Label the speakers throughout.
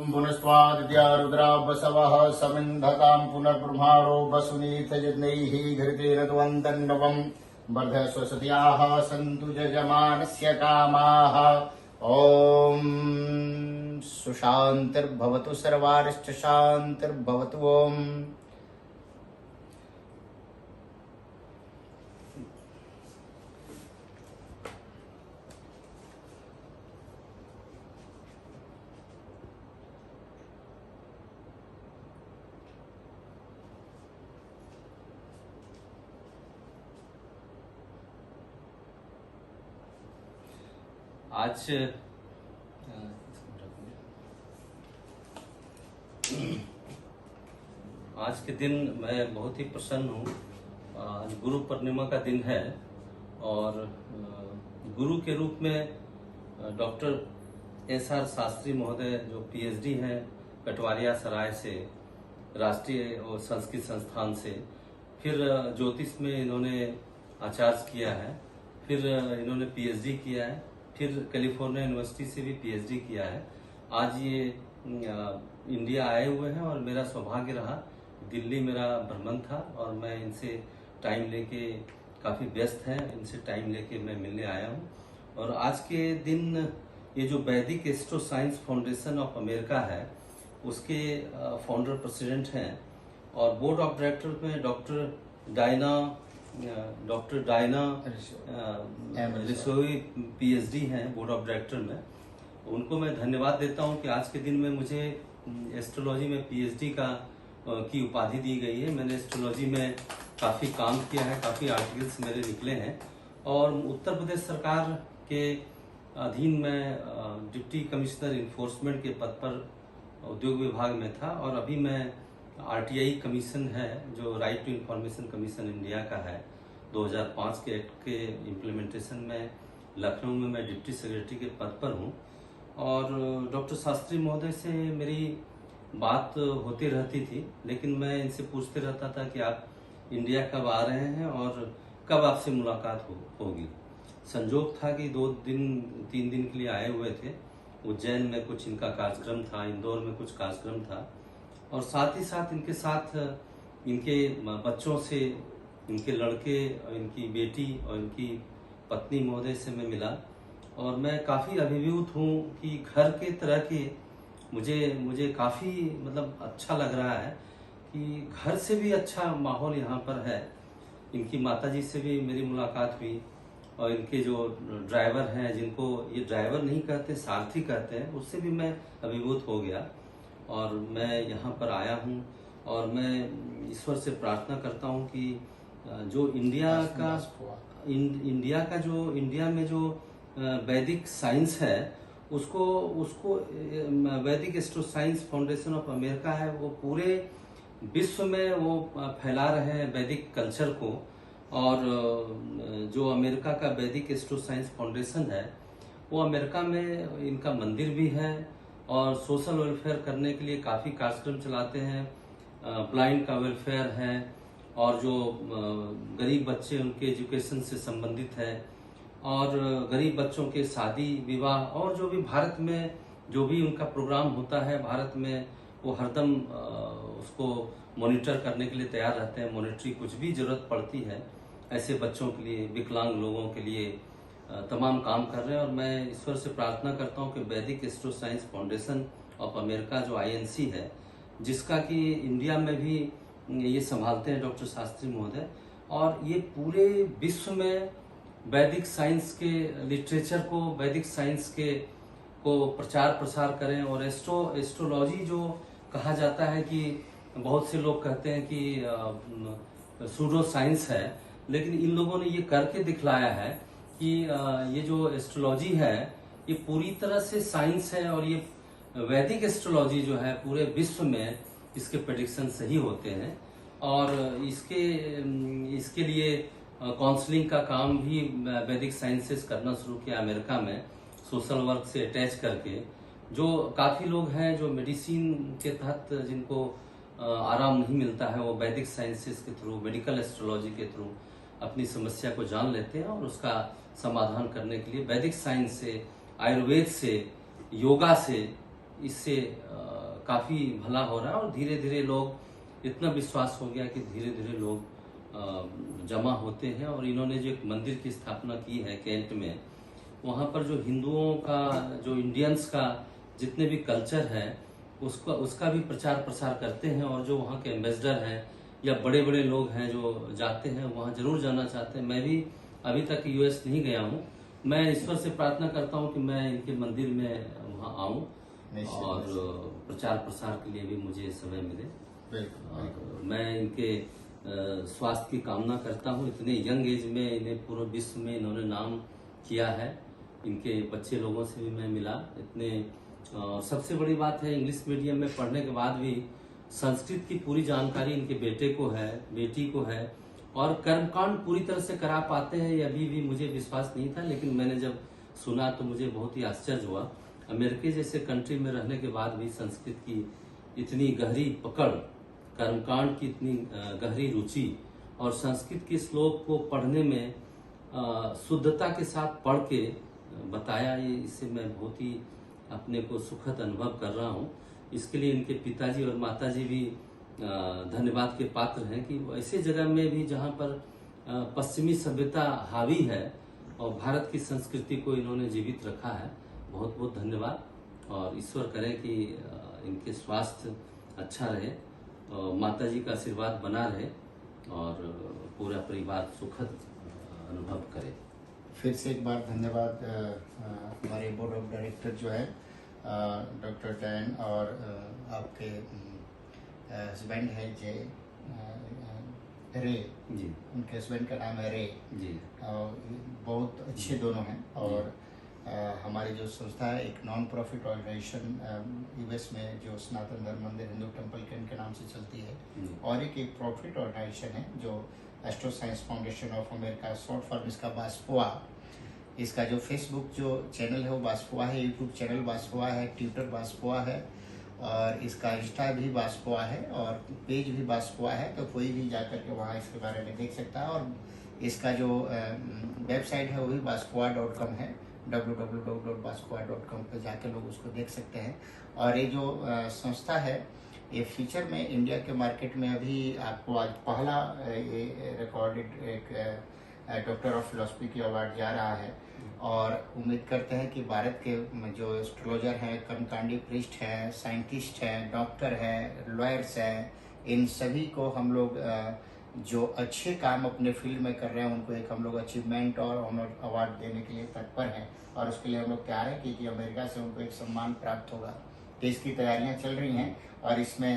Speaker 1: पुनस्त्वादित्या रुद्रा बसवः समिन्धतां पुनर्ब्रह्माणो वसुनीथ यज्ञैः घृतेन त्वन्तन्नवम् वर्धस्वसत्याः सन्तु यजमानस्य कामाः। ॐ सुशान्तिर्भवतु सर्वारिश्च शान्तिर्भवतु। ॐ
Speaker 2: आज के दिन मैं बहुत ही प्रसन्न हूँ। आज गुरु पूर्णिमा का दिन है और गुरु के रूप में डॉक्टर एसआर शास्त्री महोदय जो पीएचडी हैं कटवारिया सराय से, राष्ट्रीय और संस्कृत संस्थान से, फिर ज्योतिष में इन्होंने आचार्य किया है, फिर इन्होंने पीएचडी किया है, फिर कैलिफोर्निया यूनिवर्सिटी से भी पीएचडी किया है। आज ये इंडिया आए हुए हैं और मेरा सौभाग्य रहा, दिल्ली मेरा भ्रमण था और मैं इनसे टाइम लेके, काफ़ी व्यस्त हैं, इनसे टाइम लेके मैं मिलने आया हूँ। और आज के दिन ये जो वैदिक astro science foundation of America है उसके फाउंडर प्रेसिडेंट हैं और बोर्ड ऑफ डायरेक्टर में डॉक्टर डायना रिसोई पीएचडी हैं बोर्ड ऑफ डायरेक्टर में। उनको मैं धन्यवाद देता हूं कि आज के दिन में मुझे एस्ट्रोलॉजी में पीएचडी की उपाधि दी गई है। मैंने एस्ट्रोलॉजी में काफ़ी काम किया है, काफ़ी आर्टिकल्स मेरे निकले हैं और उत्तर प्रदेश सरकार के अधीन में डिप्टी कमिश्नर इन्फोर्समेंट के पद पर उद्योग विभाग में था और अभी मैं आरटीआई कमीशन है जो right to information commission India का है, 2005 के एक्ट के इम्प्लीमेंटेशन में लखनऊ में मैं डिप्टी सेक्रेटरी के पद पर हूँ। और डॉक्टर शास्त्री महोदय से मेरी बात होती रहती थी, लेकिन मैं इनसे पूछते रहता था कि आप इंडिया कब आ रहे हैं और कब आपसे मुलाकात होगी। संजोग था कि 2-3 दिन के लिए आए हुए थे। उज्जैन में कुछ इनका कार्यक्रम था, इंदौर में कुछ कार्यक्रम था और साथ ही साथ इनके साथ इनके बच्चों से, इनके लड़के और इनकी बेटी और इनकी पत्नी महोदय से मैं मिला और मैं काफ़ी अभिभूत हूँ कि घर के तरह के मुझे काफ़ी मतलब अच्छा लग रहा है कि घर से भी अच्छा माहौल यहाँ पर है। इनकी माताजी से भी मेरी मुलाकात हुई और इनके जो ड्राइवर हैं, जिनको ये ड्राइवर नहीं कहते सारथी कहते हैं, उससे भी मैं अभिभूत हो गया और मैं यहाँ पर आया हूँ और मैं ईश्वर से प्रार्थना करता हूँ कि जो इंडिया में जो वैदिक साइंस है उसको वैदिक astro science foundation of America है, वो पूरे विश्व में वो फैला रहे हैं वैदिक कल्चर को। और जो अमेरिका का वैदिक एस्ट्रो साइंस फाउंडेशन है वो अमेरिका में इनका मंदिर भी है और सोशल वेलफेयर करने के लिए काफ़ी कार्यक्रम चलाते हैं। ब्लाइंड का वेलफेयर है और जो गरीब बच्चे उनके एजुकेशन से संबंधित है और गरीब बच्चों के शादी विवाह और जो भी भारत में जो भी उनका प्रोग्राम होता है भारत में, वो हरदम उसको मॉनिटर करने के लिए तैयार रहते हैं। मॉनिटरी कुछ भी जरूरत पड़ती है ऐसे बच्चों के लिए, विकलांग लोगों के लिए तमाम काम कर रहे हैं। और मैं ईश्वर से प्रार्थना करता हूं कि वैदिक astro science foundation of America जो INC है, जिसका कि इंडिया में भी ये संभालते हैं डॉक्टर शास्त्री महोदय, और ये पूरे विश्व में वैदिक साइंस के लिटरेचर को, वैदिक साइंस को प्रचार प्रसार करें। और एस्ट्रोलॉजी जो कहा जाता है कि बहुत से लोग कहते हैं कि सूडो साइंस है, लेकिन इन लोगों ने ये करके दिखलाया है कि ये जो एस्ट्रोलॉजी है ये पूरी तरह से साइंस है और ये वैदिक एस्ट्रोलॉजी जो है पूरे विश्व में इसके प्रेडिक्शन सही होते हैं। और इसके लिए काउंसलिंग का काम भी वैदिक साइंसेस करना शुरू किया अमेरिका में, सोशल वर्क से अटैच करके। जो काफ़ी लोग हैं जो मेडिसिन के तहत जिनको आराम नहीं मिलता है, वो वैदिक साइंसेस के थ्रू, मेडिकल एस्ट्रोलॉजी के थ्रू अपनी समस्या को जान लेते हैं और उसका समाधान करने के लिए वैदिक साइंस से, आयुर्वेद से, योगा से इससे काफी भला हो रहा है और धीरे धीरे लोग इतना विश्वास हो गया कि धीरे धीरे लोग जमा होते हैं। और इन्होंने जो एक मंदिर की स्थापना की है कैंट में, वहाँ पर जो हिंदुओं का, जो इंडियंस का जितने भी कल्चर है उसका भी प्रचार प्रसार करते हैं। और जो वहाँ के एम्बेसडर हैं या बड़े बड़े लोग हैं जो जाते हैं, वहाँ जरूर जाना चाहते हैं। मैं भी अभी तक यूएस नहीं गया हूँ। मैं ईश्वर से प्रार्थना करता हूँ कि मैं इनके मंदिर में वहाँ आऊँ और प्रचार प्रसार के लिए भी मुझे समय मिले। और मैं इनके स्वास्थ्य की कामना करता हूँ। इतने यंग एज में इन्हें पूरे विश्व में इन्होंने नाम किया है। इनके बच्चे लोगों से भी मैं मिला। इतने सबसे बड़ी बात है, इंग्लिश मीडियम में पढ़ने के बाद भी संस्कृत की पूरी जानकारी इनके बेटे को है, बेटी को है, और कर्मकांड पूरी तरह से करा पाते हैं। ये अभी भी मुझे विश्वास नहीं था, लेकिन मैंने जब सुना तो मुझे बहुत ही आश्चर्य हुआ। अमेरिका जैसे कंट्री में रहने के बाद भी संस्कृत की इतनी गहरी पकड़, कर्मकांड की इतनी गहरी रुचि, और संस्कृत के श्लोक को पढ़ने में शुद्धता के साथ पढ़ के बताया, ये इससे मैं बहुत ही अपने को सुखद अनुभव कर रहा हूँ। इसके लिए इनके पिताजी और माताजी भी धन्यवाद के पात्र हैं कि ऐसे जगह में भी जहाँ पर पश्चिमी सभ्यता हावी है और भारत की संस्कृति को इन्होंने जीवित रखा है। बहुत बहुत धन्यवाद, और ईश्वर करे कि इनके स्वास्थ्य अच्छा रहे, माताजी का आशीर्वाद बना रहे और पूरा परिवार सुखद अनुभव करे।
Speaker 1: फिर से एक बार धन्यवाद हमारे बोर्ड ऑफ डायरेक्टर जो है डॉक्टर जैन, और आपके हस्बैंड है रे
Speaker 2: जी,
Speaker 1: उनके हस्बैंड का नाम है रे
Speaker 2: जी,
Speaker 1: और बहुत अच्छे दोनों हैं। और हमारी जो संस्था है एक नॉन प्रॉफिट ऑर्गेनाइजेशन यूएस में जो सनातन धर्म मंदिर हिंदू टेम्पल के नाम से चलती है, और एक प्रॉफिट ऑर्गेनाइजेशन है जो astro science foundation of America, short form इसका बास्पोआ। इसका जो फेसबुक जो चैनल है वो बास्पोआ है, यूट्यूब चैनल बास्पोआ है, ट्विटर बास्पोआ है, और इसका इंस्टा भी बास्पोआ है, और पेज भी बास्पोआ है। तो कोई भी जाकर के वहाँ इसके बारे में देख सकता है। और इसका जो वेबसाइट है वो भी baspoa.com है, www.baspoa.com पे जाकर लोग उसको देख सकते हैं। और ये जो संस्था है ये फ्यूचर में इंडिया के मार्केट में अभी आपको आज पहला ये रिकॉर्डेड एक डॉक्टर ऑफ फिलॉसफी की अवार्ड जा रहा है। और उम्मीद करते हैं कि भारत के जो एस्ट्रोलॉजर हैं, कर्मकांडी प्रिस्ट हैं, साइंटिस्ट हैं, डॉक्टर हैं, लॉयर्स हैं, इन सभी को हम लोग जो अच्छे काम अपने फील्ड में कर रहे हैं उनको एक हम लोग अचीवमेंट और ऑनर अवार्ड देने के लिए तत्पर हैं। और उसके लिए हम लोग तैयार हैं कि अमेरिका से उनको एक सम्मान प्राप्त होगा। तो इसकी तैयारियां चल रही हैं, और इसमें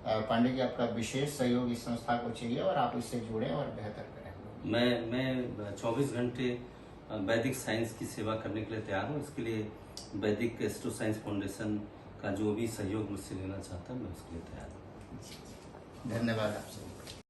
Speaker 1: पांडे जी आपका विशेष सहयोग इस संस्था को चाहिए, और आप इससे जुड़ें और बेहतर करें।
Speaker 2: मैं 24 घंटे वैदिक साइंस की सेवा करने के लिए तैयार हूँ। इसके लिए वैदिक एस्ट्रो साइंस फाउंडेशन का जो भी सहयोग मुझसे लेना चाहता है, मैं उसके लिए तैयार हूँ।
Speaker 1: धन्यवाद आपसे।